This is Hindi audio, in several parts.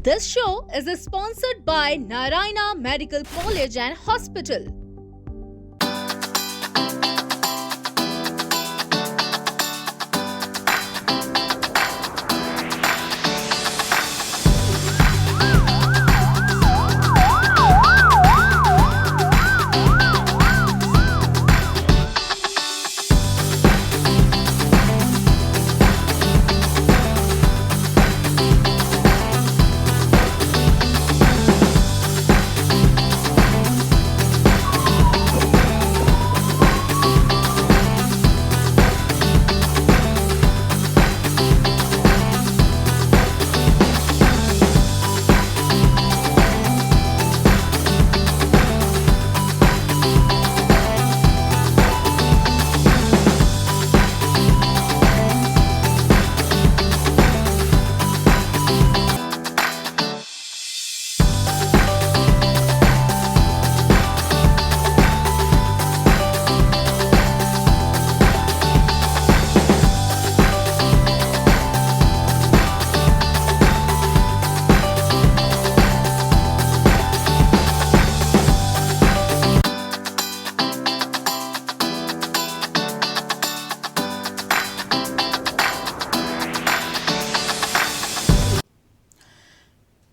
This show is sponsored by Narayana Medical College and Hospital.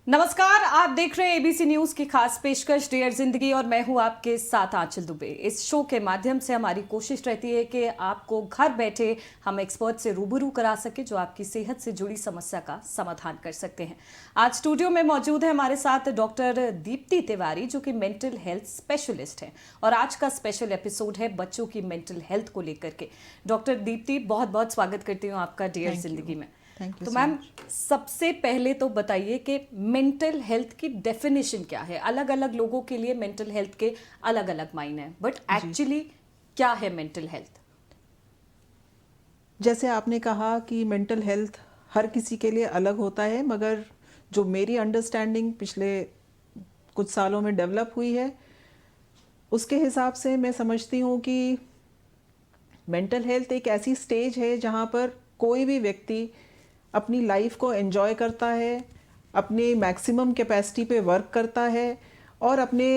नमस्कार, आप देख रहे हैं एबीसी न्यूज की खास पेशकश डियर जिंदगी और मैं हूं आपके साथ आंचल दुबे। इस शो के माध्यम से हमारी कोशिश रहती है कि आपको घर बैठे हम एक्सपर्ट से रूबरू करा सके जो आपकी सेहत से जुड़ी समस्या का समाधान कर सकते हैं। आज स्टूडियो में मौजूद है हमारे साथ डॉक्टर दीप्ति तिवारी जो कि मेंटल हेल्थ स्पेशलिस्ट हैं और आज का स्पेशल एपिसोड है बच्चों की मेंटल हेल्थ को लेकर के। डॉक्टर दीप्ति, बहुत बहुत स्वागत करती हूँ आपका डियर जिंदगी में। तो मैम, सबसे पहले तो बताइए कि मेंटल हेल्थ की डेफिनेशन क्या है। अलग अलग लोगों के लिए मेंटल हेल्थ के अलग अलग मायने हैं, बट एक्चुअली क्या है मेंटल हेल्थ? जैसे आपने कहा कि मेंटल हेल्थ हर किसी के लिए अलग होता है, मगर जो मेरी अंडरस्टैंडिंग पिछले कुछ सालों में डेवलप हुई है उसके हिसाब से मैं समझती हूँ कि मेंटल हेल्थ एक ऐसी स्टेज है जहाँ पर कोई भी व्यक्ति अपनी लाइफ को एंजॉय करता है, अपने मैक्सिमम कैपेसिटी पे वर्क करता है और अपने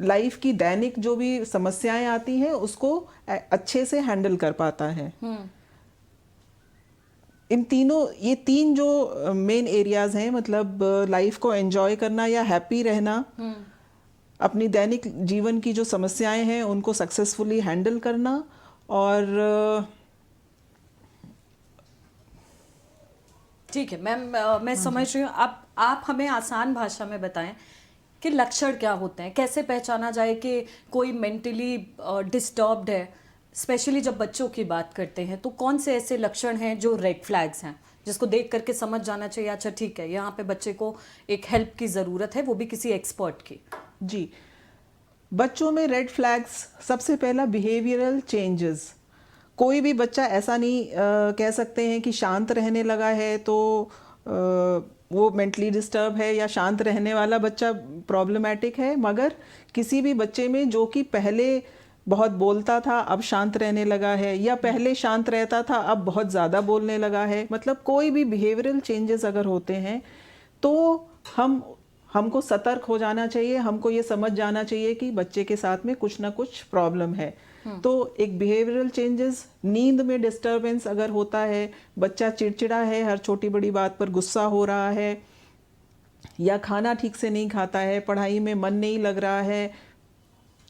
लाइफ की दैनिक जो भी समस्याएं आती हैं उसको अच्छे से हैंडल कर पाता है। ये तीन जो मेन एरियाज हैं, मतलब लाइफ को एंजॉय करना या हैप्पी रहना, अपनी दैनिक जीवन की जो समस्याएं हैं उनको सक्सेसफुली हैंडल करना और ठीक है मैम, मैं समझ रही हूँ। अब आप हमें आसान भाषा में बताएं कि लक्षण क्या होते हैं, कैसे पहचाना जाए कि कोई मेंटली डिस्टर्ब्ड है। स्पेशली जब बच्चों की बात करते हैं तो कौन से ऐसे लक्षण हैं जो रेड फ्लैग्स हैं जिसको देख करके समझ जाना चाहिए अच्छा ठीक है, यहाँ पे बच्चे को एक हेल्प की ज़रूरत है, वो भी किसी एक्सपर्ट की। जी, बच्चों में रेड फ्लैग्स, सबसे पहला बिहेवियरल चेंजेस। कोई भी बच्चा ऐसा नहीं कह सकते हैं कि शांत रहने लगा है तो वो मेंटली डिस्टर्ब है या शांत रहने वाला बच्चा प्रॉब्लमेटिक है, मगर किसी भी बच्चे में जो कि पहले बहुत बोलता था अब शांत रहने लगा है या पहले शांत रहता था अब बहुत ज़्यादा बोलने लगा है, मतलब कोई भी बिहेवियरल चेंजेस अगर होते हैं तो हमको सतर्क हो जाना चाहिए। हमको ये समझ जाना चाहिए कि बच्चे के साथ में कुछ ना कुछ प्रॉब्लम है। तो एक बिहेवियरल चेंजेस, नींद में डिस्टरबेंस अगर होता है, बच्चा चिड़चिड़ा है, हर छोटी बड़ी बात पर गुस्सा हो रहा है या खाना ठीक से नहीं खाता है, पढ़ाई में मन नहीं लग रहा है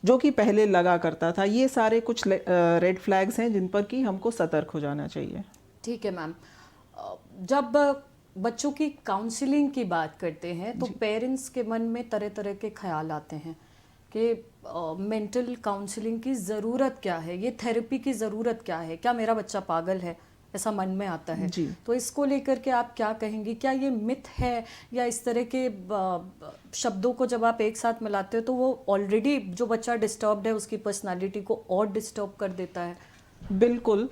जो कि पहले लगा करता था, ये सारे कुछ रेड फ्लैग्स हैं जिन पर कि हमको सतर्क हो जाना चाहिए। ठीक है मैम, जब बच्चों की काउंसलिंग की बात करते हैं तो पेरेंट्स के मन में तरह तरह के ख्याल आते हैं कि मेंटल काउंसलिंग की ज़रूरत क्या है, ये थेरेपी की ज़रूरत क्या है, क्या मेरा बच्चा पागल है, ऐसा मन में आता है। तो इसको लेकर के आप क्या कहेंगी? क्या ये मिथ है या इस तरह के शब्दों को जब आप एक साथ मिलाते हो तो वो ऑलरेडी जो बच्चा डिस्टर्ब्ड है उसकी पर्सनालिटी को और डिस्टर्ब कर देता है? बिल्कुल,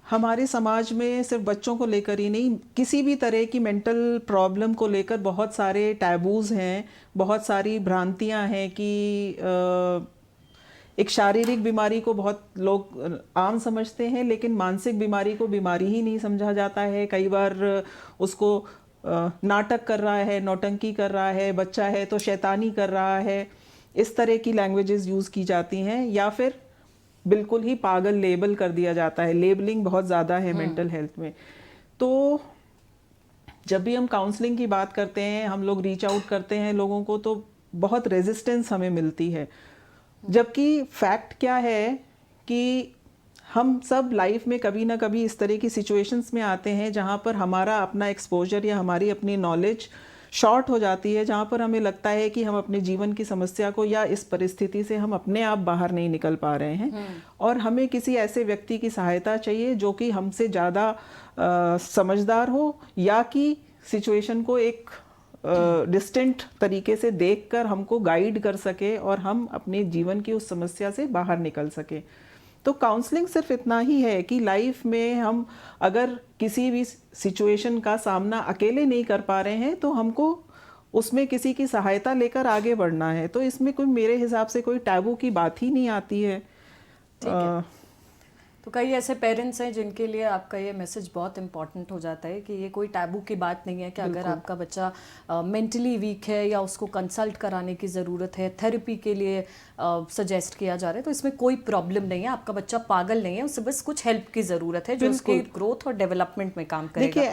हमारे समाज में सिर्फ बच्चों को लेकर ही नहीं, किसी भी तरह की मेंटल प्रॉब्लम को लेकर बहुत सारे टैबूज हैं, बहुत सारी भ्रांतियां हैं कि एक शारीरिक बीमारी को बहुत लोग आम समझते हैं, लेकिन मानसिक बीमारी को बीमारी ही नहीं समझा जाता है। कई बार उसको नाटक कर रहा है, नौटंकी कर रहा है, बच्चा है तो शैतानी कर रहा है, इस तरह की लैंग्वेजेस यूज़ की जाती हैं, या फिर बिल्कुल ही पागल लेबल कर दिया जाता है। लेबलिंग बहुत ज़्यादा है मेंटल हेल्थ में। तो जब भी हम काउंसलिंग की बात करते हैं, हम लोग रीच आउट करते हैं लोगों को, तो बहुत रेजिस्टेंस हमें मिलती है। जबकि फैक्ट क्या है कि हम सब लाइफ में कभी ना कभी इस तरह की सिचुएशंस में आते हैं जहाँ पर हमारा अपना एक्सपोजर या हमारी अपनी नॉलेज शॉर्ट हो जाती है, जहाँ पर हमें लगता है कि हम अपने जीवन की समस्या को या इस परिस्थिति से हम अपने आप बाहर नहीं निकल पा रहे हैं, और हमें किसी ऐसे व्यक्ति की सहायता चाहिए जो कि हमसे ज़्यादा समझदार हो, या कि सिचुएशन को एक डिस्टेंट तरीके से देखकर हमको गाइड कर सके और हम अपने जीवन की उस समस्या से बाहर निकल सके। तो काउंसलिंग सिर्फ इतना ही है कि लाइफ में हम अगर किसी भी सिचुएशन का सामना अकेले नहीं कर पा रहे हैं तो हमको उसमें किसी की सहायता लेकर आगे बढ़ना है। तो इसमें कोई, मेरे हिसाब से कोई टैबू की बात ही नहीं आती है। तो कई ऐसे पेरेंट्स हैं जिनके लिए आपका ये मैसेज बहुत इंपॉर्टेंट हो जाता है कि ये कोई टैबू की बात नहीं है कि अगर आपका बच्चा मेंटली वीक है या उसको कंसल्ट कराने की ज़रूरत है, थेरेपी के लिए सजेस्ट किया जा रहा है, तो इसमें कोई प्रॉब्लम नहीं है। आपका बच्चा पागल नहीं है, उसे बस कुछ हेल्प की ज़रूरत है जो उसके ग्रोथ और डेवलपमेंट में काम करेगा। देखिए,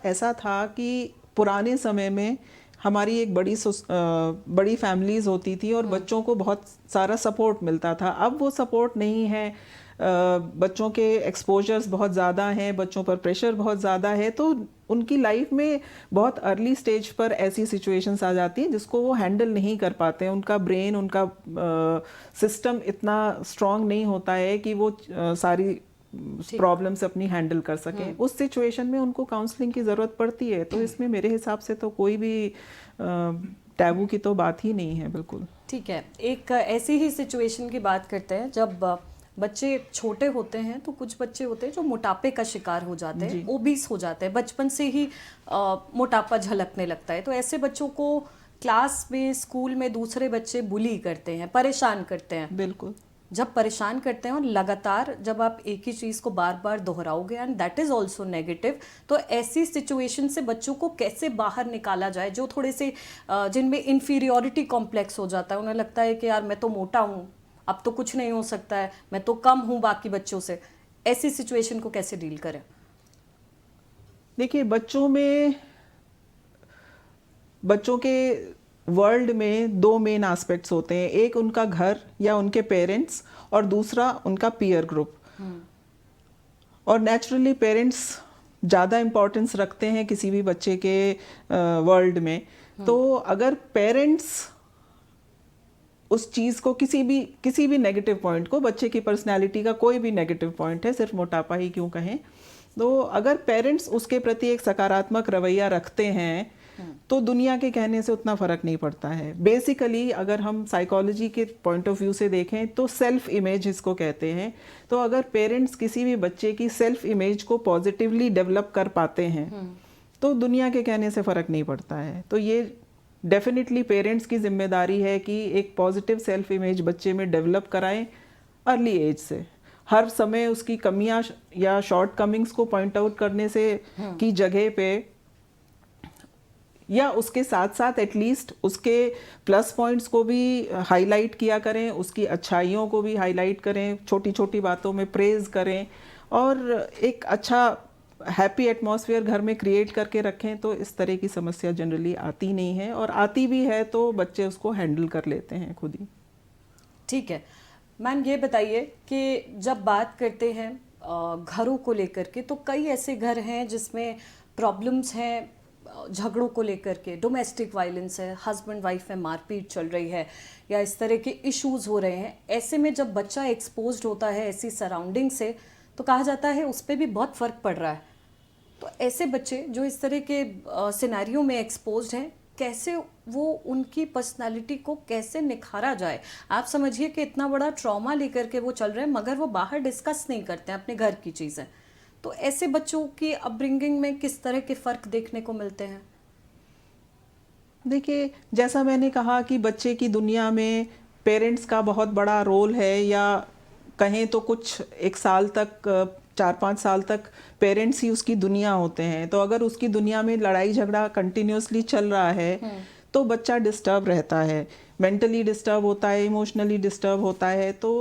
ऐसा था कि पुराने समय में हमारी एक बड़ी फैमिलीज होती थी और बच्चों को बहुत सारा सपोर्ट मिलता था। अब वो सपोर्ट नहीं है, बच्चों के एक्सपोजर्स बहुत ज़्यादा हैं, बच्चों पर प्रेशर बहुत ज़्यादा है, तो उनकी लाइफ में बहुत अर्ली स्टेज पर ऐसी सिचुएशंस आ जाती हैं जिसको वो हैंडल नहीं कर पाते हैं। उनका ब्रेन, उनका सिस्टम इतना स्ट्रांग नहीं होता है कि वो सारी प्रॉब्लम्स अपनी हैंडल कर सकें। उस सिचुएशन में उनको काउंसलिंग की ज़रूरत पड़ती है। तो इसमें मेरे हिसाब से तो कोई भी टैबू की तो बात ही नहीं है। बिल्कुल ठीक है। एक ऐसी ही सिचुएशन की बात करते हैं जब बच्चे छोटे होते हैं, तो कुछ बच्चे होते हैं जो मोटापे का शिकार हो जाते हैं, ओबीस हो जाते हैं, बचपन से ही मोटापा झलकने लगता है। तो ऐसे बच्चों को क्लास में, स्कूल में दूसरे बच्चे बुली करते हैं, परेशान करते हैं। बिल्कुल। जब परेशान करते हैं और लगातार जब आप एक ही चीज़ को बार बार दोहराओगे and that is also negative, तो ऐसी सिचुएशन से बच्चों को कैसे बाहर निकाला जाए, जो थोड़े से जिनमें इन्फीरियोरिटी कॉम्प्लेक्स हो जाता है, उन्हें लगता है कि यार मैं तो मोटा हूँ, अब तो कुछ नहीं हो सकता है, मैं तो कम हूँ बाकी बच्चों से। ऐसी सिचुएशन को कैसे डील करें? देखिए, बच्चों के वर्ल्ड में दो मेन एस्पेक्ट्स होते हैं। एक उनका घर या उनके पेरेंट्स, और दूसरा उनका पीयर ग्रुप। और नेचुरली पेरेंट्स ज़्यादा इम्पोर्टेंस रखते हैं किसी भी बच्चे के वर्ल्ड में। तो अगर पेरेंट्स उस चीज़ को, किसी भी नेगेटिव पॉइंट को, बच्चे की पर्सनैलिटी का कोई भी नेगेटिव पॉइंट है, सिर्फ मोटापा ही क्यों कहें, तो अगर पेरेंट्स उसके प्रति एक सकारात्मक रवैया रखते हैं तो दुनिया के कहने से उतना फ़र्क नहीं पड़ता है। बेसिकली अगर हम साइकोलॉजी के पॉइंट ऑफ व्यू से देखें तो सेल्फ इमेज इसको कहते हैं। तो अगर पेरेंट्स किसी भी बच्चे की सेल्फ इमेज को पॉजिटिवली डेवलप कर पाते हैं तो दुनिया के कहने से फ़र्क नहीं पड़ता है। तो ये डेफिनेटली पेरेंट्स की जिम्मेदारी है कि एक पॉजिटिव सेल्फ इमेज बच्चे में डेवलप कराएं अर्ली एज से। हर समय उसकी कमियां या शॉर्ट कमिंग्स को पॉइंट आउट करने से की जगह पे, या उसके साथ साथ एटलीस्ट उसके प्लस पॉइंट्स को भी हाईलाइट किया करें, उसकी अच्छाइयों को भी हाईलाइट करें, छोटी छोटी बातों में प्रेज करें, और एक अच्छा हैप्पी एटमॉस्फेयर घर में क्रिएट करके रखें। तो इस तरह की समस्या जनरली आती नहीं है, और आती भी है तो बच्चे उसको हैंडल कर लेते हैं खुद ही। ठीक है मैम, ये बताइए कि जब बात करते हैं घरों को लेकर के, तो कई ऐसे घर हैं जिसमें प्रॉब्लम्स हैं झगड़ों को लेकर के, डोमेस्टिक वायलेंस है, हस्बैंड वाइफ में मारपीट चल रही है, या इस तरह के इश्यूज हो रहे हैं। ऐसे में जब बच्चा एक्सपोज्ड होता है ऐसी सराउंडिंग से, तो कहा जाता है उस पर भी बहुत फ़र्क पड़ रहा है। तो ऐसे बच्चे जो इस तरह के सिनेरियो में एक्सपोज्ड हैं, कैसे वो उनकी पर्सनालिटी को कैसे निखारा जाए? आप समझिए कि इतना बड़ा ट्रॉमा लेकर के वो चल रहे हैं, मगर वो बाहर डिस्कस नहीं करते हैं अपने घर की चीज़ें। तो ऐसे बच्चों की अपब्रिंगिंग में किस तरह के फ़र्क देखने को मिलते हैं? देखिए, जैसा मैंने कहा कि बच्चे की दुनिया में पेरेंट्स का बहुत बड़ा रोल है, या कहें तो कुछ एक साल तक 4-5 साल तक पेरेंट्स ही उसकी दुनिया होते हैं। तो अगर उसकी दुनिया में लड़ाई झगड़ा कंटिन्यूअसली चल रहा है तो बच्चा डिस्टर्ब रहता है, मेंटली डिस्टर्ब होता है, इमोशनली डिस्टर्ब होता है। तो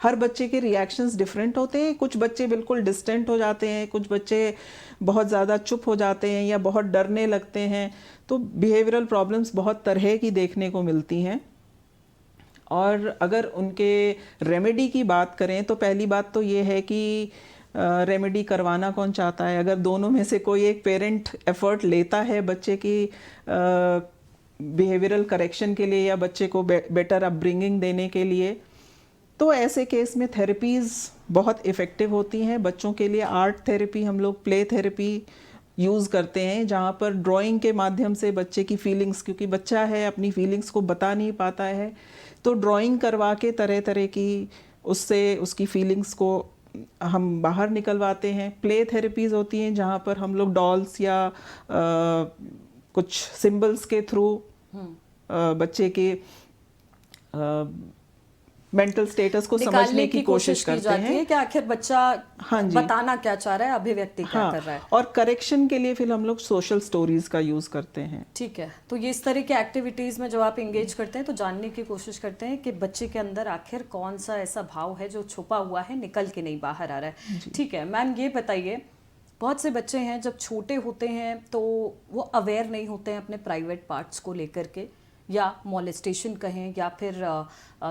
हर बच्चे के रिएक्शंस डिफरेंट होते हैं। कुछ बच्चे बिल्कुल डिस्टेंट हो जाते हैं, कुछ बच्चे बहुत ज़्यादा चुप हो जाते हैं या बहुत डरने लगते हैं। तो बिहेवियरल प्रॉब्लम्स बहुत तरह की देखने को मिलती हैं। और अगर उनके रेमेडी की बात करें तो पहली बात तो ये है कि रेमेडी करवाना कौन चाहता है। अगर दोनों में से कोई एक पेरेंट एफर्ट लेता है बच्चे की बिहेवियरल करेक्शन के लिए या बच्चे को बेटर अपब्रिंगिंग देने के लिए, तो ऐसे केस में थेरेपीज़ बहुत इफ़ेक्टिव होती हैं। बच्चों के लिए आर्ट थेरेपी, हम लोग प्ले थेरेपी यूज़ करते हैं, जहाँ पर ड्राइंग के माध्यम से बच्चे की फीलिंग्स, क्योंकि बच्चा है अपनी फीलिंग्स को बता नहीं पाता है, तो ड्राइंग करवा के तरह तरह की उससे उसकी फीलिंग्स को हम बाहर निकलवाते हैं। प्ले थेरेपीज़ होती हैं जहाँ पर हम लोग डॉल्स या कुछ सिंबल्स के थ्रू बच्चे के मेंटल स्टेटस को समझने की कोशिश करते हैं कि आखिर बच्चा हाँ जी बताना क्या चाह रहा है, अभिव्यक्ति क्या कर रहा है। और करेक्शन के लिए फिर हम लोग सोशल स्टोरीज का यूज करते हैं। ठीक है, तो ये इस तरह की एक्टिविटीज में जब आप इंगेज करते हैं तो जानने की कोशिश करते हैं कि बच्चे के अंदर आखिर कौन सा ऐसा भाव है जो छुपा हुआ है, निकल के नहीं बाहर आ रहा है। ठीक है मैम, ये बताइए, बहुत से बच्चे हैं जब छोटे होते हैं तो वो अवेयर नहीं होते हैं अपने प्राइवेट पार्ट्स को लेकर के, या मॉलेस्टेशन कहें या फिर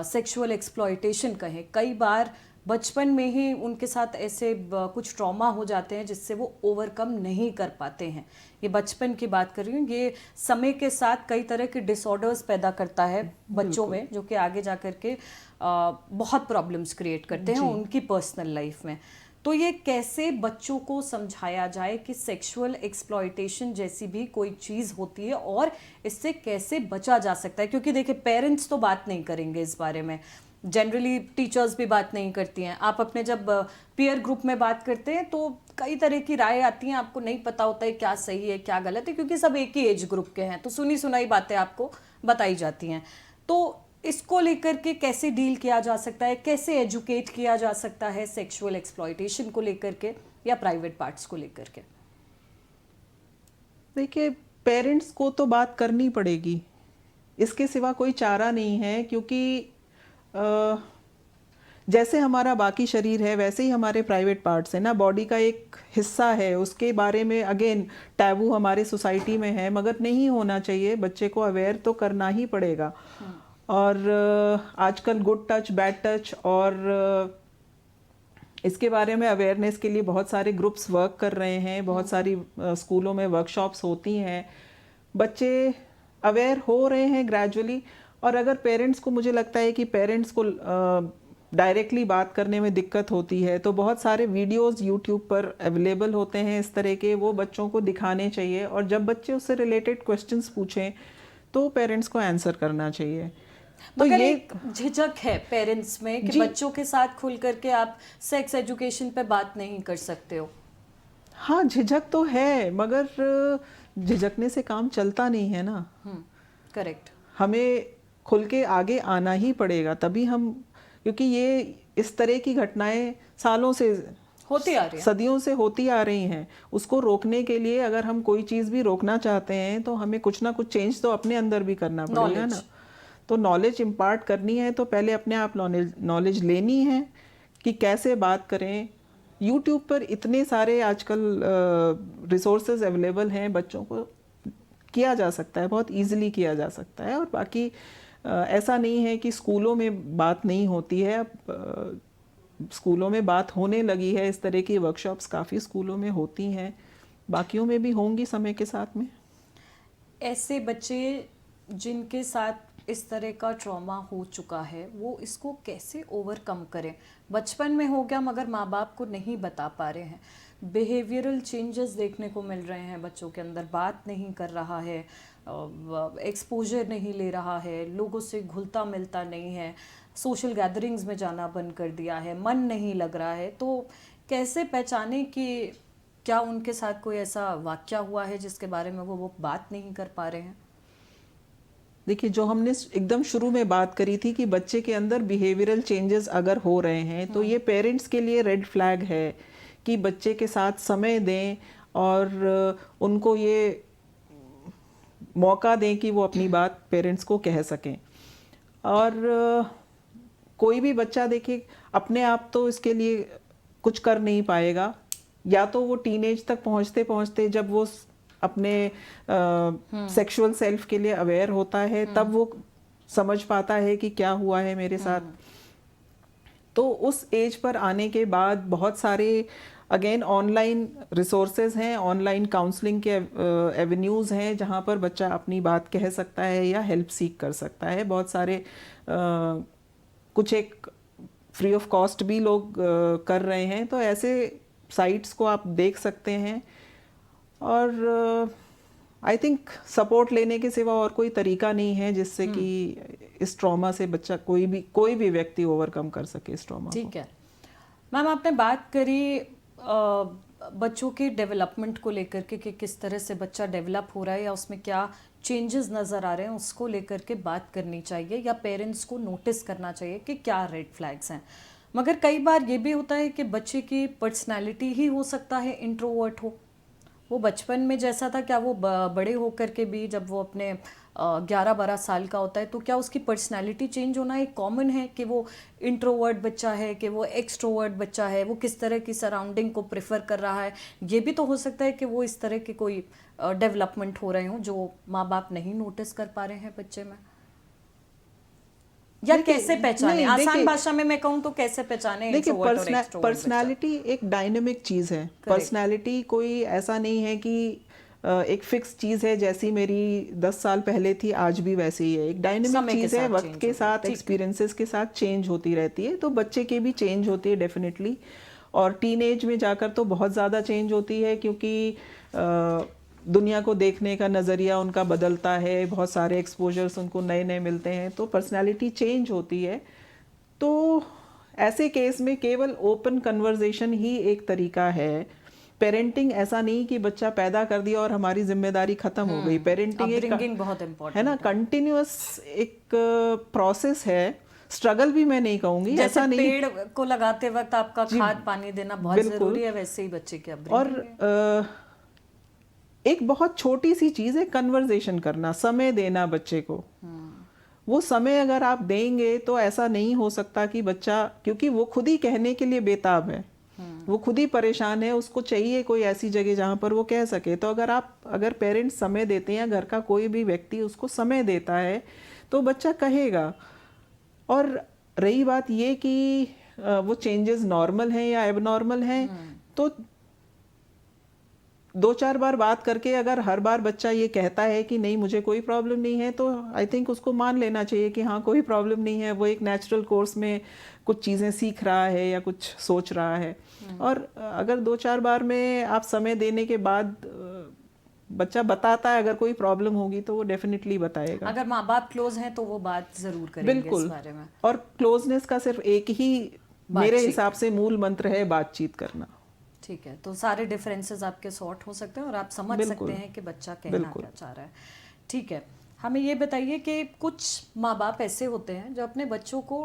सेक्सुअल एक्सप्लॉयटेशन कहें। कई बार बचपन में ही उनके साथ ऐसे कुछ ट्रॉमा हो जाते हैं जिससे वो ओवरकम नहीं कर पाते हैं। ये बचपन की बात कर रही हूँ। ये समय के साथ कई तरह के डिसऑर्डर्स पैदा करता है बच्चों में, जो कि आगे जा कर के बहुत प्रॉब्लम्स क्रिएट करते हैं उनकी पर्सनल लाइफ में। तो ये कैसे बच्चों को समझाया जाए कि सेक्सुअल एक्सप्लॉयटेशन जैसी भी कोई चीज़ होती है और इससे कैसे बचा जा सकता है? क्योंकि देखिए पेरेंट्स तो बात नहीं करेंगे इस बारे में, जनरली टीचर्स भी बात नहीं करती हैं। आप अपने जब पीयर ग्रुप में बात करते हैं तो कई तरह की राय आती हैं, आपको नहीं पता होता है क्या सही है क्या गलत है, क्योंकि सब एक ही एज ग्रुप के हैं, तो सुनी सुनाई बातें आपको बताई जाती हैं। तो इसको लेकर के कैसे डील किया जा सकता है, कैसे एजुकेट किया जा सकता है सेक्सुअल एक्सप्लॉयटेशन को लेकर के या प्राइवेट पार्ट्स को लेकर के? देखिए, पेरेंट्स को तो बात करनी पड़ेगी, इसके सिवा कोई चारा नहीं है। क्योंकि जैसे हमारा बाकी शरीर है वैसे ही हमारे प्राइवेट पार्ट्स है ना, बॉडी का एक हिस्सा है। उसके बारे में अगेन टैबू हमारे सोसाइटी में है, मगर नहीं होना चाहिए। बच्चे को अवेयर तो करना ही पड़ेगा। और आजकल गुड टच, बैड टच और इसके बारे में अवेयरनेस के लिए बहुत सारे ग्रुप्स वर्क कर रहे हैं, बहुत सारी स्कूलों में वर्कशॉप्स होती हैं, बच्चे अवेयर हो रहे हैं ग्रेजुअली। और अगर पेरेंट्स को, मुझे लगता है कि पेरेंट्स को डायरेक्टली बात करने में दिक्कत होती है, तो बहुत सारे वीडियोस यूट्यूब पर अवेलेबल होते हैं इस तरह के, वो बच्चों को दिखाने चाहिए। और जब बच्चे उससे रिलेटेड क्वेश्चंस पूछें तो पेरेंट्स को आंसर करना चाहिए। तो ये एक झिझक है पेरेंट्स में कि बच्चों के साथ खुल करके आप सेक्स एजुकेशन पे बात नहीं कर सकते हो। हाँ, झिझक तो है, मगर झिझकने से काम चलता नहीं है ना। करेक्ट। हमें खुल के आगे आना ही पड़ेगा, तभी हम, क्योंकि ये इस तरह की घटनाएं सालों से होती आ रही हैं, सदियों से होती आ रही हैं। उसको रोकने के लिए अगर हम कोई चीज़ भी रोकना चाहते हैं तो हमें कुछ ना कुछ चेंज तो अपने अंदर भी करना पड़ेगा ना। तो नॉलेज इम्पार्ट करनी है तो पहले अपने आप नॉलेज लेनी है कि कैसे बात करें। यूट्यूब पर इतने सारे आजकल रिसोर्सेज अवेलेबल हैं, बच्चों को किया जा सकता है, बहुत इजीली किया जा सकता है। और बाकी ऐसा नहीं है कि स्कूलों में बात नहीं होती है। अब स्कूलों में बात होने लगी है, इस तरह की वर्कशॉप्स काफ़ी स्कूलों में होती हैं, बाकियों में भी होंगी समय के साथ में। ऐसे बच्चे जिनके साथ इस तरह का ट्रॉमा हो चुका है, वो इसको कैसे ओवरकम करें? बचपन में हो गया मगर माँ बाप को नहीं बता पा रहे हैं, बिहेवियरल चेंजेस देखने को मिल रहे हैं बच्चों के अंदर, बात नहीं कर रहा है, एक्सपोजर नहीं ले रहा है, लोगों से घुलता मिलता नहीं है, सोशल गैदरिंग्स में जाना बंद कर दिया है, मन नहीं लग रहा है। तो कैसे पहचाने कि क्या उनके साथ कोई ऐसा वाकया हुआ है जिसके बारे में वो बात नहीं कर पा रहे हैं? देखिए, जो हमने एकदम शुरू में बात करी थी कि बच्चे के अंदर बिहेवियरल चेंजेस अगर हो रहे हैं तो ये पेरेंट्स के लिए रेड फ्लैग है कि बच्चे के साथ समय दें और उनको ये मौका दें कि वो अपनी बात पेरेंट्स को कह सकें। और कोई भी बच्चा देखिए अपने आप तो इसके लिए कुछ कर नहीं पाएगा, या तो वो टीनेज तक पहुंचते पहुंचते जब वो अपने सेक्सुअल सेल्फ के लिए अवेयर होता है तब वो समझ पाता है कि क्या हुआ है मेरे साथ। तो उस एज पर आने के बाद बहुत सारे अगेन ऑनलाइन रिसोर्सेज हैं, ऑनलाइन काउंसलिंग के एवेन्यूज़ हैं जहाँ पर बच्चा अपनी बात कह सकता है या हेल्प सीख कर सकता है। बहुत सारे कुछ एक फ्री ऑफ कॉस्ट भी लोग कर रहे हैं, तो ऐसे साइट्स को आप देख सकते हैं। और आई थिंक सपोर्ट लेने के सिवा और कोई तरीका नहीं है जिससे कि इस ट्रॉमा से बच्चा कोई भी व्यक्ति ओवरकम कर सके इस ट्रॉमा को। ठीक है मैम, आपने बात करी बच्चों के डेवलपमेंट को लेकर के कि किस तरह से बच्चा डेवलप हो रहा है या उसमें क्या चेंजेस नज़र आ रहे हैं, उसको लेकर के बात करनी चाहिए या पेरेंट्स को नोटिस करना चाहिए कि क्या रेड फ्लैग्स हैं। मगर कई बार ये भी होता है कि बच्चे की पर्सनैलिटी ही हो सकता है इंट्रोवर्ट हो, वो बचपन में जैसा था क्या वो बड़े होकर के भी जब वो अपने 11-12 साल का होता है तो क्या उसकी पर्सनालिटी चेंज होना एक कॉमन है कि वो इंट्रोवर्ट बच्चा है कि वो एक्सट्रोवर्ट बच्चा है, वो किस तरह की सराउंडिंग को प्रेफर कर रहा है। ये भी तो हो सकता है कि वो इस तरह के कोई डेवलपमेंट हो रहे हों जो माँ बाप नहीं नोटिस कर पा रहे हैं बच्चे में, या कैसे पहचाने? आसान भाषा में मैं कहूँ तो कैसे पहचाने? देखिए, पर्सनालिटी एक डायनेमिक चीज है। पर्सनालिटी कोई ऐसा नहीं है कि एक फिक्स चीज है, जैसी मेरी 10 साल पहले थी आज भी वैसे ही है। एक डायनेमिक चीज है, वक्त के साथ एक्सपीरियंसेस के साथ चेंज होती रहती है। तो बच्चे की भी चेंज होती है डेफिनेटली, और टीनेज में जाकर तो बहुत ज़्यादा चेंज होती है क्योंकि दुनिया को देखने का नज़रिया उनका बदलता है, बहुत सारे एक्सपोजर्स उनको नए नए मिलते हैं, तो पर्सनालिटी चेंज होती है। तो ऐसे केस में केवल ओपन कन्वर्सेशन ही एक तरीका है। पेरेंटिंग ऐसा नहीं कि बच्चा पैदा कर दिया और हमारी जिम्मेदारी खत्म हो गई। पेरेंटिंग एक बहुत इम्पोर्टेंट है ना, कंटिन्यूअस एक प्रोसेस है। स्ट्रगल भी मैं नहीं कहूंगी, जैसे ऐसा नहीं। पेड़ को लगाते वक्त आपका खाद पानी देना बहुत जरूरी है, वैसे ही बच्चे की अपब्रिंगिंग। और एक बहुत छोटी सी चीज है कन्वर्सेशन करना, समय देना बच्चे को। वो समय अगर आप देंगे तो ऐसा नहीं हो सकता कि बच्चा, क्योंकि वो खुद ही कहने के लिए बेताब है, वो खुद ही परेशान है, उसको चाहिए कोई ऐसी जगह जहाँ पर वो कह सके। तो अगर पेरेंट्स समय देते हैं, घर का कोई भी व्यक्ति उसको समय देता है तो बच्चा कहेगा। और रही बात ये कि वो चेंजेस नॉर्मल हैं या एबनॉर्मल हैं, तो 2-4 बार बात करके अगर हर बार बच्चा ये कहता है कि नहीं मुझे कोई प्रॉब्लम नहीं है, तो आई थिंक उसको मान लेना चाहिए कि हाँ कोई प्रॉब्लम नहीं है, वो एक नेचुरल कोर्स में कुछ चीज़ें सीख रहा है या कुछ सोच रहा है। और अगर 2-4 बार में आप समय देने के बाद बच्चा बताता है, अगर कोई प्रॉब्लम होगी तो वो डेफिनेटली बताएगा। अगर माँ बाप क्लोज हैं तो वो बात जरूर करेंगे इस बारे में। और क्लोजनेस का सिर्फ एक ही मेरे हिसाब से मूल मंत्र है, बातचीत करना। ठीक है, तो सारे डिफरेंसेस आपके सॉर्ट हो सकते हैं और आप समझ सकते हैं कि बच्चा कहना क्या चाह रहा है। ठीक है, हमें ये बताइए कि कुछ माँ बाप ऐसे होते हैं जो अपने बच्चों को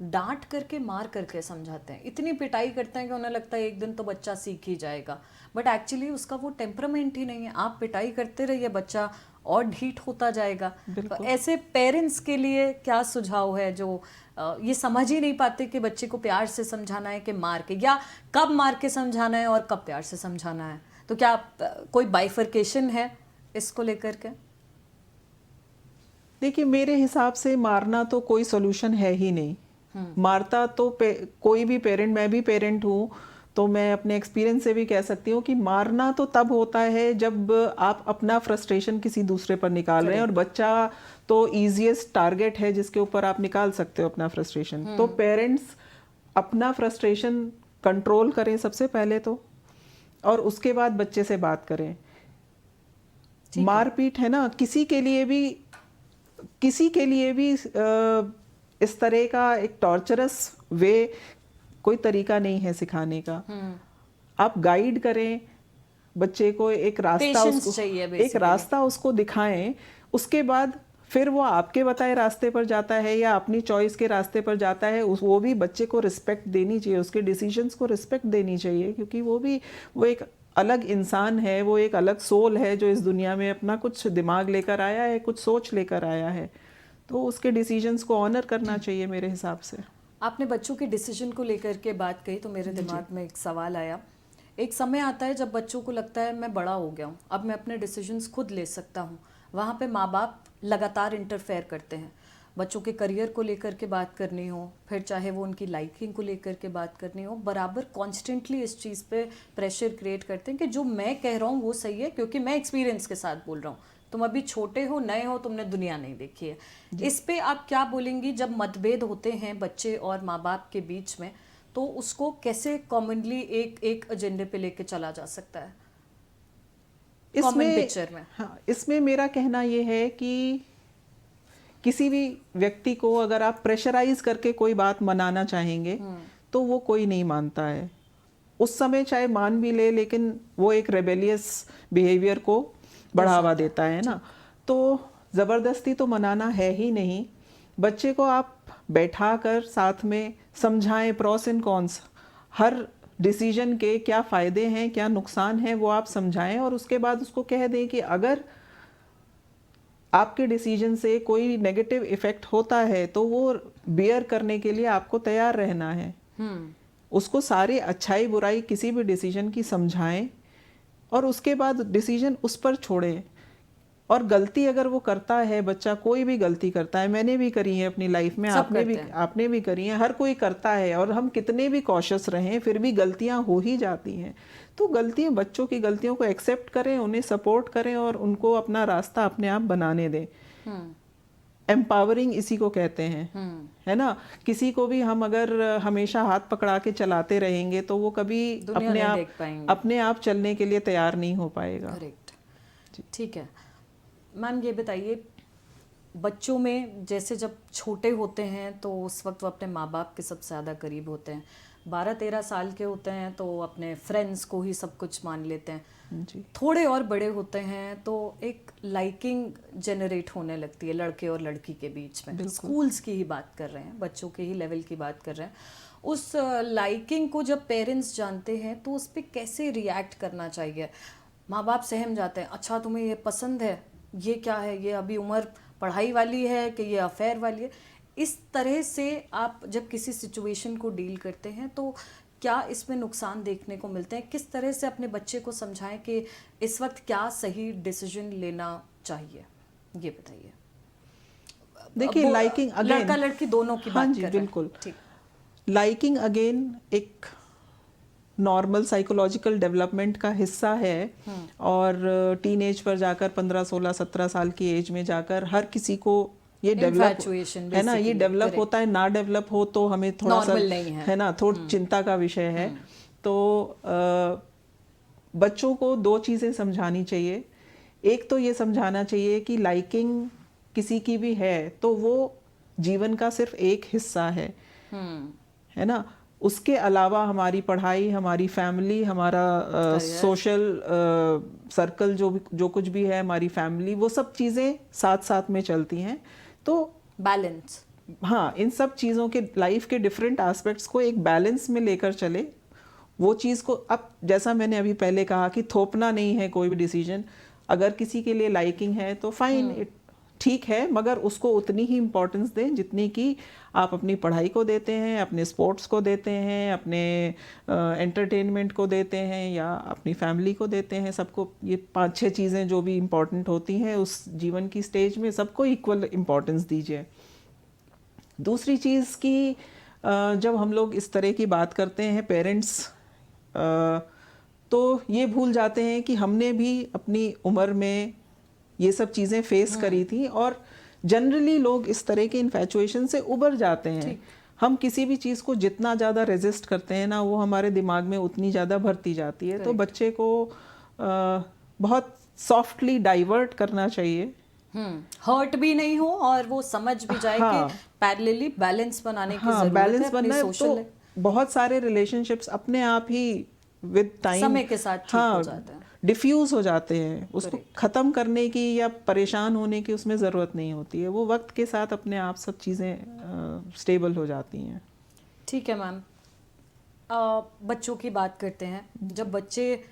डांट करके मार करके समझाते हैं, इतनी पिटाई करते हैं कि उन्हें लगता है एक दिन तो बच्चा सीख ही जाएगा, बट एक्चुअली उसका वो टेम्परामेंट ही नहीं है। आप पिटाई करते रहिए, बच्चा और ढीठ होता जाएगा। तो ऐसे पेरेंट्स के लिए क्या सुझाव है जो ये समझ ही नहीं पाते कि बच्चे को प्यार से समझाना है कि मार के, या कब मार के समझाना है और कब प्यार से समझाना है? तो क्या कोई बाइफर्केशन है इसको लेकर के? देखिए, मेरे हिसाब से मारना तो कोई सोल्यूशन है ही नहीं। मारता तो कोई भी पेरेंट, मैं भी पेरेंट हूँ तो मैं अपने एक्सपीरियंस से भी कह सकती हूँ कि मारना तो तब होता है जब आप अपना फ्रस्ट्रेशन किसी दूसरे पर निकाल रहे हैं, और बच्चा तो ईजीएस्ट टारगेट है जिसके ऊपर आप निकाल सकते हो अपना फ्रस्ट्रेशन। तो पेरेंट्स अपना फ्रस्ट्रेशन कंट्रोल करें सबसे पहले तो, और उसके बाद बच्चे से बात करें। मारपीट है ना, किसी के लिए भी इस तरह का एक टॉर्चरस वे कोई तरीका नहीं है सिखाने का। आप गाइड करें बच्चे को, एक रास्ता उसको दिखाएं, उसके बाद फिर वो आपके बताए रास्ते पर जाता है या अपनी चॉइस के रास्ते पर जाता है, उस वो भी बच्चे को रिस्पेक्ट देनी चाहिए, उसके डिसीजंस को रिस्पेक्ट देनी चाहिए, क्योंकि वो एक अलग इंसान है, वो एक अलग सोल है जो इस दुनिया में अपना कुछ दिमाग लेकर आया है, कुछ सोच लेकर आया है, तो उसके डिसीजंस को ऑनर करना चाहिए मेरे हिसाब से। आपने बच्चों के डिसीजन को लेकर के बात कही तो मेरे दिमाग में एक सवाल आया। एक समय आता है जब बच्चों को लगता है मैं बड़ा हो गया हूँ, अब मैं अपने डिसीजंस खुद ले सकता हूँ। वहाँ पे माँ बाप लगातार इंटरफेयर करते हैं। बच्चों के करियर को लेकर के बात करनी हो, फिर चाहे वो उनकी लाइकिंग को लेकर के बात करनी हो, बराबर कॉन्स्टेंटली इस चीज़ पे प्रेशर क्रिएट करते हैं कि जो मैं कह रहा हूँ वो सही है, क्योंकि मैं एक्सपीरियंस के साथ बोल रहा हूँ। तुम अभी छोटे हो, नए हो, तुमने दुनिया नहीं देखी है। इस पे आप क्या बोलेंगी? जब मतभेद होते हैं बच्चे और माँ बाप के बीच में, तो उसको कैसे कॉमनली एक एजेंडे पे लेके चला जा सकता है कॉमन पिक्चर में? हाँ, इसमें मेरा कहना ये है कि किसी भी व्यक्ति को अगर आप प्रेशराइज करके कोई बात मनाना चाहेंगे तो वो कोई नहीं मानता है। उस समय चाहे मान भी ले, लेकिन वो एक रेबेलियस बिहेवियर को बढ़ावा देता है ना। तो ज़बरदस्ती तो मनाना है ही नहीं। बच्चे को आप बैठा कर साथ में समझाएं, pros and cons, her decision के क्या फ़ायदे हैं क्या नुकसान हैं वो आप समझाएं, और उसके बाद उसको कह दें कि अगर आपके डिसीजन से कोई नेगेटिव इफ़ेक्ट होता है तो वो बियर करने के लिए आपको तैयार रहना है। उसको सारी अच्छाई बुराई किसी भी डिसीजन की समझाएं और उसके बाद डिसीजन उस पर छोड़ें। और गलती अगर वो करता है, बच्चा कोई भी गलती करता है, मैंने भी करी है अपनी लाइफ में, आपने भी करी है, हर कोई करता है, और हम कितने भी कॉशियस रहें फिर भी गलतियां हो ही जाती हैं। तो गलतियां, बच्चों की गलतियों को एक्सेप्ट करें, उन्हें सपोर्ट करें और उनको अपना रास्ता अपने आप बनाने दें। एम्पावरिंग इसी को कहते हैं, है ना। किसी को भी हम अगर हमेशा हाथ पकड़ा के चलाते रहेंगे तो वो कभी अपने आप चलने के लिए तैयार नहीं हो पाएगा। करेक्ट, ठीक है। मैम ये बताइए, बच्चों में जैसे जब छोटे होते हैं तो उस वक्त वो अपने माँ बाप के सबसे ज़्यादा करीब होते हैं। 12-13 साल के होते हैं तो अपने फ्रेंड्स को ही सब कुछ मान लेते हैं जी। थोड़े और बड़े होते हैं तो एक लाइकिंग जनरेट होने लगती है लड़के और लड़की के बीच में। स्कूल्स की ही बात कर रहे हैं, बच्चों के ही लेवल की बात कर रहे हैं। उस लाइकिंग को जब पेरेंट्स जानते हैं तो उस पर कैसे रिएक्ट करना चाहिए? माँ बाप सहम जाते हैं, अच्छा तुम्हें ये पसंद है, ये क्या है, ये अभी उम्र पढ़ाई वाली है कि ये अफेयर वाली है। इस तरह से आप जब किसी सिचुएशन को डील करते हैं तो क्या इसमें नुकसान देखने को मिलते हैं? किस तरह से अपने बच्चे को समझाएं कि इस वक्त क्या सही डिसीजन लेना चाहिए, ये बताइए। देखिए, लाइकिंग अगेन, लड़का लड़की दोनों की बात कर रहे हैं। बिल्कुल ठीक। लाइकिंग अगेन एक नॉर्मल साइकोलॉजिकल डेवलपमेंट का हिस्सा है, और टीनेज पर जाकर 15, 16, 17 साल की एज में जाकर हर किसी को ये डेवलप है ना, ये डेवलप होता है। ना डेवलप हो तो हमें थोड़ा सा है ना, थोड़ी चिंता का विषय है। तो बच्चों को 2 चीज़ें समझानी चाहिए। एक तो ये समझाना चाहिए कि लाइकिंग किसी की भी है तो वो जीवन का सिर्फ एक हिस्सा है ना। उसके अलावा हमारी पढ़ाई, हमारी फैमिली, हमारा सोशल सर्कल, जो कुछ भी है, हमारी फैमिली, वो सब चीज़ें साथ साथ में चलती हैं। तो बैलेंस, हाँ, इन सब चीज़ों के, लाइफ के डिफरेंट एस्पेक्ट्स को एक बैलेंस में लेकर चले। वो चीज़ को, अब जैसा मैंने अभी पहले कहा कि थोपना नहीं है कोई भी डिसीजन। अगर किसी के लिए लाइकिंग है तो फाइन, ठीक है, मगर उसको उतनी ही इम्पोर्टेंस दें जितनी कि आप अपनी पढ़ाई को देते हैं, अपने स्पोर्ट्स को देते हैं, अपने एंटरटेनमेंट को देते हैं, या अपनी फैमिली को देते हैं। सबको ये 5-6 चीज़ें जो भी इम्पोर्टेंट होती हैं उस जीवन की स्टेज में, सबको इक्वल इम्पोर्टेंस दीजिए। दूसरी चीज़ कि जब हम लोग इस तरह की बात करते हैं पेरेंट्स, तो ये भूल जाते हैं कि हमने भी अपनी उम्र में ये सब चीज़ें फेस करी थी, और जनरली लोग इस तरह के इन्फैचुएशन से उबर जाते हैं। हम किसी भी चीज़ को जितना ज़्यादा रेजिस्ट करते हैं ना, वो हमारे दिमाग में उतनी ज़्यादा भरती जाती है। तो बच्चे को बहुत सॉफ्टली डाइवर्ट करना चाहिए, हर्ट भी नहीं हो और वो समझ भी जाए कि पैरेलली बैलेंस बनाने की जरूरत है। बैलेंस बनना है। तो बहुत सारे रिलेशनशिप्स अपने आप ही विद टाइम समय के साथ ठीक हो जाता है। डिफ्यूज हो जाते हैं, उसको Correct. ख़त्म करने की या परेशान होने की उसमें ज़रूरत नहीं होती है, वो वक्त के साथ अपने आप सब चीज़ें स्टेबल हो जाती हैं। ठीक है मैम। बच्चों की बात करते हैं। जब बच्चे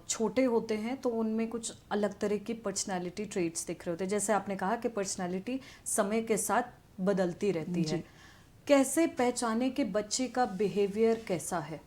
छोटे होते हैं तो उनमें कुछ अलग तरह की पर्सनालिटी ट्रेट्स दिख रहे होते हैं, जैसे आपने कहा कि पर्सनालिटी समय के साथ बदलती रहती है। कैसे पहचाने कि बच्चे का बिहेवियर कैसा है?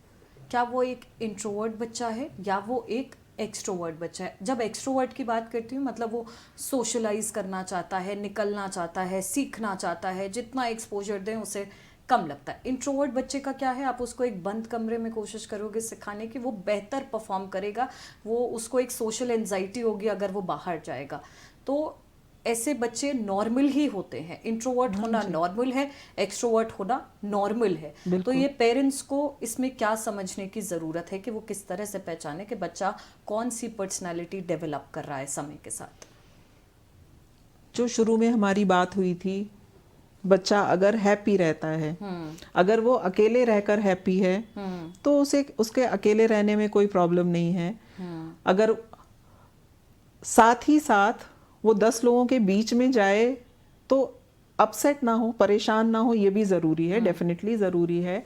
क्या वो एक इंट्रोवर्ट बच्चा है या वो एक एक्सट्रोवर्ट बच्चा है? जब एक्सट्रोवर्ट की बात करती हूँ मतलब वो सोशलाइज करना चाहता है, निकलना चाहता है, सीखना चाहता है, जितना एक्सपोजर दें उसे कम लगता है। इंट्रोवर्ट बच्चे का क्या है, आप उसको एक बंद कमरे में कोशिश करोगे सिखाने की, वो बेहतर परफॉर्म करेगा, वो उसको एक सोशल एंजाइटी होगी अगर वो बाहर जाएगा। तो ऐसे बच्चे नॉर्मल ही होते हैं। इंट्रोवर्ट होना नॉर्मल है, एक्सट्रोवर्ट होना नॉर्मल है। तो ये पेरेंट्स को इसमें क्या समझने की ज़रूरत है कि वो किस तरह से पहचाने कि बच्चा कौन सी पर्सनालिटी डेवलप कर रहा है समय के साथ? जो शुरू में हमारी बात हुई थी, बच्चा अगर हैप्पी रहता है, अगर वो अकेले रहकर हैप्पी है तो उसे उसके अकेले रहने में कोई प्रॉब्लम नहीं है। अगर साथ ही साथ वो 10 लोगों के बीच में जाए तो अपसेट ना हो, परेशान ना हो, ये भी ज़रूरी है, डेफिनेटली ज़रूरी है।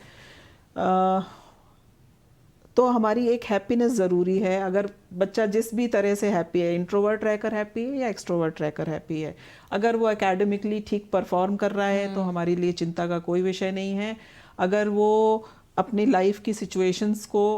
तो हमारी एक हैप्पीनेस ज़रूरी है। अगर बच्चा जिस भी तरह से हैप्पी है, इंट्रोवर्ट रहकर हैप्पी है या एक्सट्रोवर्ट रहकर हैप्पी है, अगर वो एकेडमिकली ठीक परफॉर्म कर रहा है तो हमारे लिए चिंता का कोई विषय नहीं है। अगर वो अपनी लाइफ की सिचुएशंस को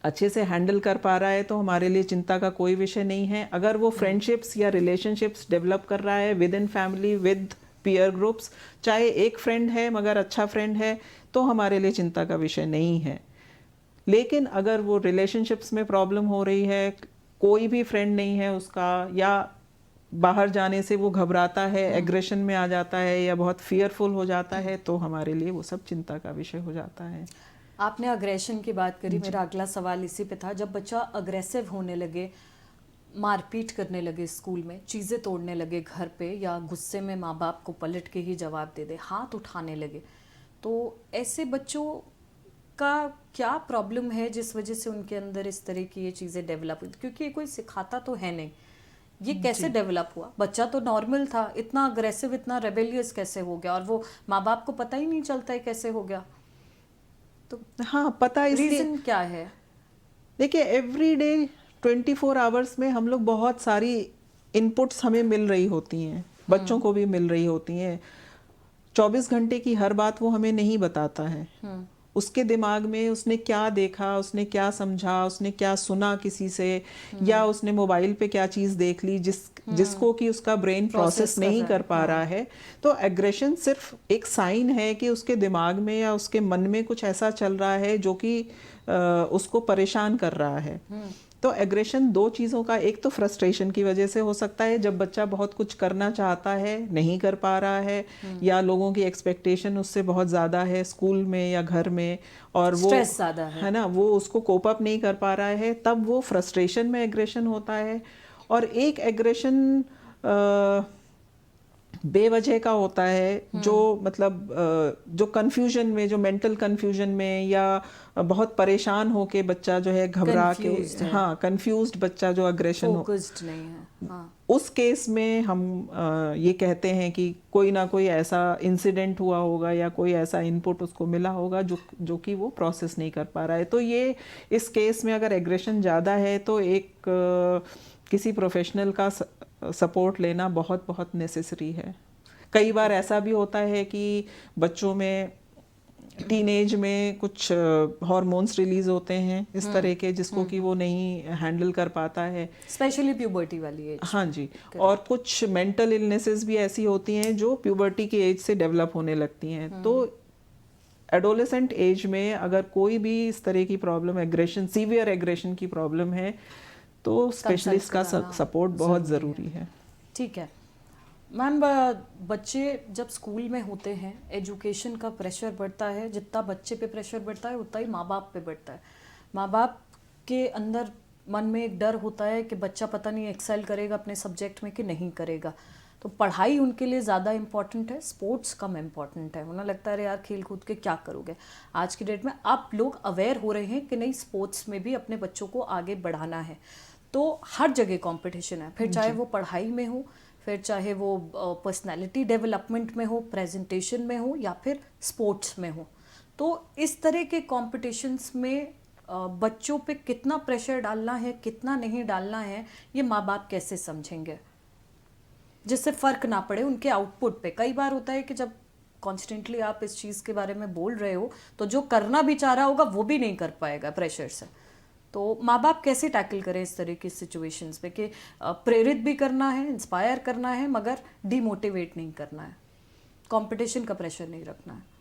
अच्छे से हैंडल कर पा रहा है तो हमारे लिए चिंता का कोई विषय नहीं है। अगर वो फ्रेंडशिप्स या रिलेशनशिप्स डेवलप कर रहा है with in family, with peer groups, चाहे एक फ्रेंड है मगर अच्छा फ्रेंड है, तो हमारे लिए चिंता का विषय नहीं है। लेकिन अगर वो रिलेशनशिप्स में प्रॉब्लम हो रही है, कोई भी फ्रेंड नहीं है उसका, या बाहर जाने से वो घबराता है, एग्रेशन में आ जाता है या बहुत फियरफुल हो जाता है, तो हमारे लिए वो सब चिंता का विषय हो जाता है। आपने अग्रेशन की बात करी, मेरा अगला सवाल इसी पे था। जब बच्चा अग्रेसिव होने लगे, मारपीट करने लगे स्कूल में, चीज़ें तोड़ने लगे घर पे, या गुस्से में माँ बाप को पलट के ही जवाब दे दे, हाथ उठाने लगे, तो ऐसे बच्चों का क्या प्रॉब्लम है जिस वजह से उनके अंदर इस तरह की ये चीज़ें डेवलप हुई? क्योंकि ये कोई सिखाता तो है नहीं, ये कैसे डेवलप हुआ? बच्चा तो नॉर्मल था, इतना अग्रेसिव, इतना रेबेलियस कैसे हो गया? और वो माँ बाप को पता ही नहीं चलता है कैसे हो गया। तो हाँ, पता इसलिए, रीजन क्या है? देखिए एवरी डे 24 आवर्स में हम लोग बहुत सारी इनपुट्स हमें मिल रही होती हैं, बच्चों को भी मिल रही होती हैं। 24 घंटे की हर बात वो हमें नहीं बताता है। उसके दिमाग में उसने क्या देखा, उसने क्या समझा, उसने क्या सुना किसी से, या उसने मोबाइल पे क्या चीज़ देख ली जिसको कि उसका ब्रेन प्रोसेस नहीं कर पा रहा है। तो एग्रेशन सिर्फ एक साइन है कि उसके दिमाग में या उसके मन में कुछ ऐसा चल रहा है जो कि उसको परेशान कर रहा है। तो एग्रेशन दो चीज़ों का, एक तो फ्रस्ट्रेशन की वजह से हो सकता है, जब बच्चा बहुत कुछ करना चाहता है, नहीं कर पा रहा है, या लोगों की एक्सपेक्टेशन उससे बहुत ज़्यादा है स्कूल में या घर में, और वो स्ट्रेस ज़्यादा है ना, वो उसको कोप अप नहीं कर पा रहा है, तब वो फ्रस्ट्रेशन में एग्रेशन होता है। और एक एग्रेशन बेवजह का होता है, जो मतलब जो कंफ्यूजन में, जो मेंटल कंफ्यूजन में, या बहुत परेशान होके बच्चा जो है घबरा के, हाँ, कंफ्यूज्ड बच्चा जो अग्रेशन फोकस्ड नहीं है, हाँ। उस केस में हम ये कहते हैं कि कोई ना कोई ऐसा इंसिडेंट हुआ होगा या कोई ऐसा इनपुट उसको मिला होगा जो कि वो प्रोसेस नहीं कर पा रहा है। तो ये इस केस में अगर एग्रेशन ज़्यादा है तो एक किसी प्रोफेशनल का सपोर्ट लेना बहुत बहुत नेसेसरी है। कई बार ऐसा भी होता है कि बच्चों में टीनेज में कुछ हार्मोन्स रिलीज होते हैं इस तरह के, जिसको कि वो नहीं हैंडल कर पाता है, स्पेशली प्यूबर्टी वाली एज। हाँ जी। और कुछ मेंटल इलनेसेस भी ऐसी होती हैं जो प्यूबर्टी की एज से डेवलप होने लगती हैं। तो एडोलेसेंट एज में अगर कोई भी इस तरह की प्रॉब्लम, एग्रेशन, सीवियर एग्रेशन की प्रॉब्लम है, तो स्पेशलिस्ट का सपोर्ट बहुत ज़रूरी है। ठीक है मैम, बच्चे जब स्कूल में होते हैं, एजुकेशन का प्रेशर बढ़ता है, जितना बच्चे पे प्रेशर बढ़ता है उतना ही माँ बाप पे बढ़ता है। माँ बाप के अंदर मन में एक डर होता है कि बच्चा पता नहीं एक्सेल करेगा अपने सब्जेक्ट में कि नहीं करेगा। तो पढ़ाई उनके लिए ज़्यादा इम्पॉर्टेंट है, स्पोर्ट्स कम इम्पॉर्टेंट है। उन्हें लगता है अरे यार खेल कूद के क्या करोगे। आज की डेट में आप लोग अवेयर हो रहे हैं कि नहीं, स्पोर्ट्स में भी अपने बच्चों को आगे बढ़ाना है। तो हर जगह कंपटीशन है, फिर चाहे वो पढ़ाई में हो, फिर चाहे वो पर्सनालिटी डेवलपमेंट में हो, प्रेजेंटेशन में हो, या फिर स्पोर्ट्स में हो। तो इस तरह के कॉम्पिटिशन्स में बच्चों पे कितना प्रेशर डालना है, कितना नहीं डालना है, ये माँ बाप कैसे समझेंगे जिससे फ़र्क ना पड़े उनके आउटपुट पे। कई बार होता है कि जब कॉन्स्टेंटली आप इस चीज़ के बारे में बोल रहे हो तो जो करना भी चाह रहा होगा वो भी नहीं कर पाएगा प्रेशर से। तो माँ बाप कैसे टैकल करें इस तरह की सिचुएशंस में कि प्रेरित भी करना है, इंस्पायर करना है, मगर डिमोटिवेट नहीं करना है, कंपटीशन का प्रेशर नहीं रखना है।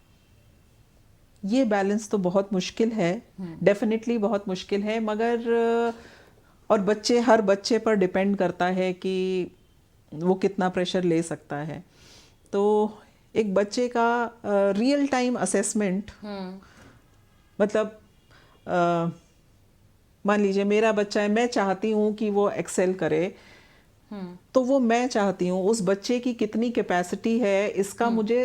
ये बैलेंस तो बहुत मुश्किल है, डेफिनेटली बहुत मुश्किल है, मगर और हर बच्चे पर डिपेंड करता है कि वो कितना प्रेशर ले सकता है। तो एक बच्चे का रियल टाइम असेसमेंट, मतलब मान लीजिए मेरा बच्चा है, मैं चाहती हूँ कि वो एक्सेल करे, तो वो मैं चाहती हूँ उस बच्चे की कितनी कैपेसिटी है इसका मुझे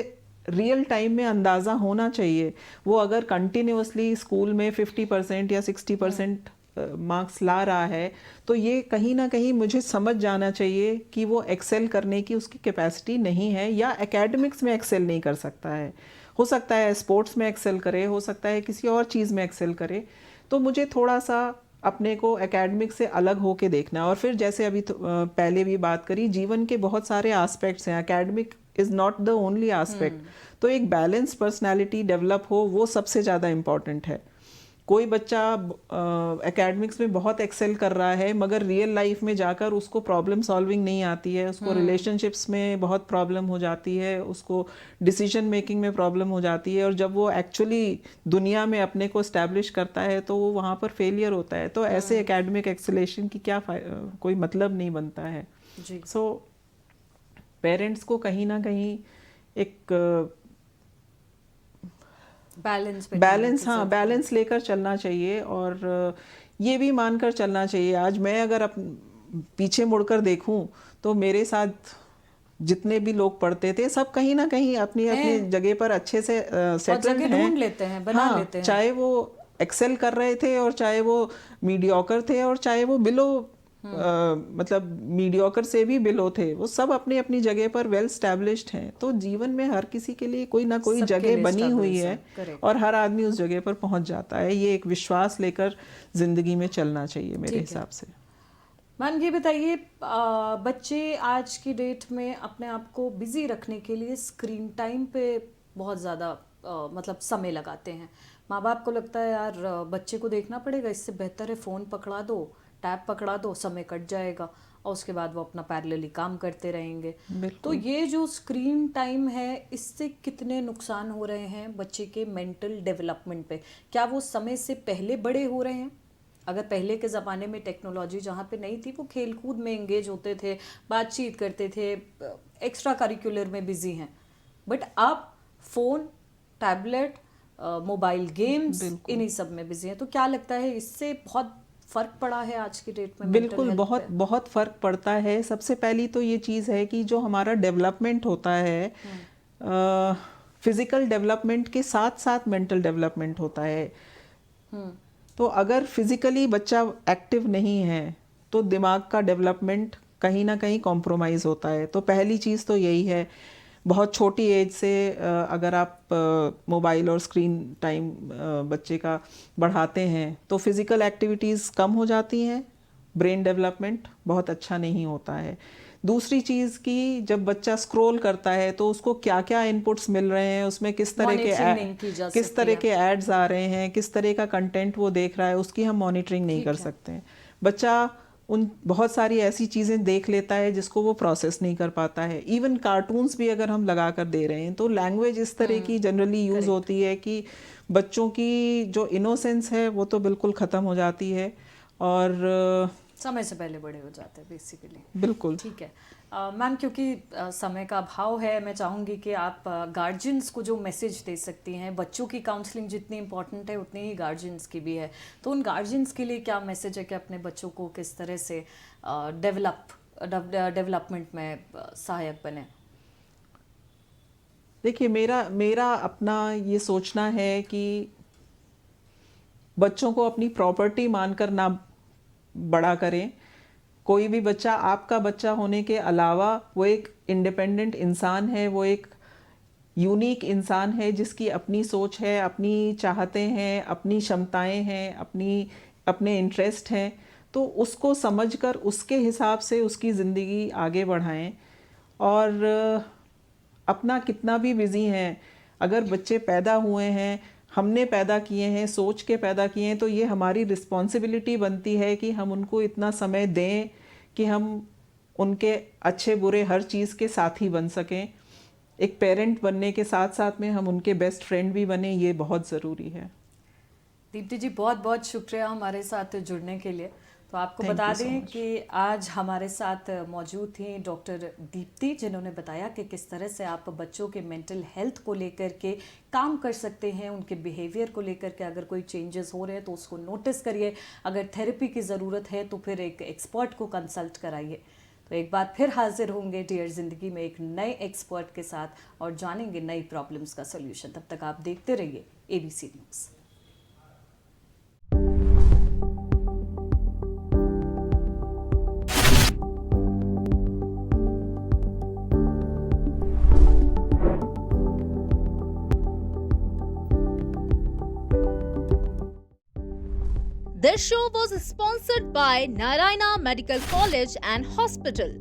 रियल टाइम में अंदाज़ा होना चाहिए। वो अगर कंटिन्यूअसली स्कूल में 50% या 60% मार्क्स ला रहा है तो ये कहीं ना कहीं मुझे समझ जाना चाहिए कि वो एक्सेल करने की उसकी कैपेसिटी नहीं है, या एकेडमिक्स में एक्सेल नहीं कर सकता है। हो सकता है स्पोर्ट्स में एक्सेल करे, हो सकता है किसी और चीज़ में एक्सेल करे। तो मुझे थोड़ा सा अपने को एकेडमिक से अलग होके देखना है। और फिर जैसे अभी पहले भी बात करी, जीवन के बहुत सारे एस्पेक्ट्स हैं, academic is not the only aspect. तो एक बैलेंस पर्सनालिटी डेवलप हो, वो सबसे ज़्यादा इम्पॉर्टेंट है। कोई बच्चा एकेडमिक्स में बहुत एक्सेल कर रहा है मगर रियल लाइफ में जाकर उसको प्रॉब्लम सॉल्विंग नहीं आती है, उसको रिलेशनशिप्स में बहुत प्रॉब्लम हो जाती है, उसको डिसीजन मेकिंग में प्रॉब्लम हो जाती है, और जब वो एक्चुअली दुनिया में अपने को एस्टैब्लिश करता है तो वो वहाँ पर फेलियर होता है। तो ऐसे एकेडमिक एक्सेलेशन की क्या कोई मतलब नहीं बनता है। सो पेरेंट्स को कहीं ना कहीं एक बैलेंस लेकर चलना चाहिए, और ये भी मानकर चलना चाहिए। आज मैं अगर पीछे मुड़कर देखूं तो मेरे साथ जितने भी लोग पढ़ते थे सब कहीं ना कहीं अपनी अपनी जगह पर अच्छे से सेटल्ड हैं, ढूंढ लेते हैं, बना लेते हैं। चाहे वो एक्सेल कर रहे थे और चाहे वो मीडियोकर थे और चाहे वो बिलो मतलब मीडियोकर से भी बिलो थे, वो सब अपनी अपनी जगह पर वेल स्टैब्लिश्ड हैं। तो जीवन में हर किसी के लिए कोई ना कोई जगह बनी हुई है और हर आदमी उस जगह पर पहुंच जाता है। ये एक विश्वास लेकर जिंदगी में चलना चाहिए मेरे हिसाब से। मैम ये बताइए, बच्चे आज की डेट में अपने आप को बिजी रखने के लिए स्क्रीन टाइम पे बहुत ज़्यादा मतलब समय लगाते हैं। माँ बाप को लगता है यार बच्चे को देखना पड़ेगा, इससे बेहतर है फ़ोन पकड़ा दो, टैब पकड़ा दो, समय कट जाएगा और उसके बाद वो अपना पैरेलली काम करते रहेंगे। तो ये जो स्क्रीन टाइम है, इससे कितने नुकसान हो रहे हैं बच्चे के मेंटल डेवलपमेंट पे? क्या वो समय से पहले बड़े हो रहे हैं? अगर पहले के ज़माने में टेक्नोलॉजी जहाँ पे नहीं थी, वो खेल कूद में एंगेज होते थे, बातचीत करते थे, एक्स्ट्रा करिकुलर में बिजी हैं, बट अब फ़ोन, टैबलेट, मोबाइल गेम्स, इन्हीं सब में बिजी हैं। तो क्या लगता है इससे बहुत फ़र्क पड़ा है आज की डेट में? बिल्कुल, बहुत फ़र्क पड़ता है। सबसे पहली तो ये चीज़ है कि जो हमारा डेवलपमेंट होता है, फिज़िकल डेवलपमेंट के साथ साथ मेंटल डेवलपमेंट होता है। तो अगर फिज़िकली बच्चा एक्टिव नहीं है तो दिमाग का डेवलपमेंट कहीं ना कहीं कॉम्प्रोमाइज़ होता है। तो पहली चीज़ तो यही है, बहुत छोटी एज से अगर आप मोबाइल और स्क्रीन टाइम बच्चे का बढ़ाते हैं तो फिज़िकल एक्टिविटीज़ कम हो जाती हैं, ब्रेन डेवलपमेंट बहुत अच्छा नहीं होता है। दूसरी चीज़ कि जब बच्चा स्क्रॉल करता है तो उसको क्या क्या इनपुट्स मिल रहे हैं, उसमें किस तरह के एड्स आ रहे हैं, किस तरह का कंटेंट वो देख रहा है, उसकी हम मॉनिटरिंग नहीं कर सकते हैं। बच्चा उन बहुत सारी ऐसी चीज़ें देख लेता है जिसको वो प्रोसेस नहीं कर पाता है। इवन कार्टून्स भी अगर हम लगा कर दे रहे हैं तो लैंग्वेज इस तरह की जनरली यूज़ होती है कि बच्चों की जो इनोसेंस है वो तो बिल्कुल ख़त्म हो जाती है और समय से पहले बड़े हो जाते हैं बेसिकली। बिल्कुल ठीक है मैम, क्योंकि समय का अभाव है, मैं चाहूँगी कि आप गार्जियंस को जो मैसेज दे सकती हैं, बच्चों की काउंसलिंग जितनी इम्पोर्टेंट है उतनी ही गार्जियंस की भी है, तो उन गार्जियंस के लिए क्या मैसेज है कि अपने बच्चों को किस तरह से डेवलप डेवलपमेंट में सहायक बने? देखिए, मेरा अपना ये सोचना है कि बच्चों को अपनी प्रॉपर्टी मानकर ना बड़ा करें। कोई भी बच्चा आपका बच्चा होने के अलावा वो एक इंडिपेंडेंट इंसान है, वो एक यूनिक इंसान है जिसकी अपनी सोच है, अपनी चाहते हैं, अपनी क्षमताएं हैं, अपने इंटरेस्ट हैं। तो उसको समझकर उसके हिसाब से उसकी ज़िंदगी आगे बढ़ाएं। और अपना कितना भी बिजी हैं, अगर बच्चे पैदा हुए हैं, हमने पैदा किए हैं, सोच के पैदा किए हैं, तो ये हमारी रिस्पॉन्सिबिलिटी बनती है कि हम उनको इतना समय दें कि हम उनके अच्छे बुरे हर चीज़ के साथी बन सकें। एक पेरेंट बनने के साथ साथ में हम उनके बेस्ट फ्रेंड भी बने, ये बहुत ज़रूरी है। दीप्ति जी, बहुत बहुत शुक्रिया हमारे साथ जुड़ने के लिए। तो आपको Thank बता you so दें much. कि आज हमारे साथ मौजूद थी डॉक्टर दीप्ति, जिन्होंने बताया कि किस तरह से आप बच्चों के मेंटल हेल्थ को लेकर के काम कर सकते हैं, उनके बिहेवियर को लेकर के अगर कोई चेंजेस हो रहे हैं तो उसको नोटिस करिए, अगर थेरेपी की ज़रूरत है तो फिर एक एक्सपर्ट को कंसल्ट कराइए। तो एक बार फिर हाजिर होंगे डियर जिंदगी में एक नए एक्सपर्ट के साथ और जानेंगे नई प्रॉब्लम्स का सोल्यूशन। तब तक आप देखते रहिए ABC news. This show was sponsored by Narayana Medical College and Hospital.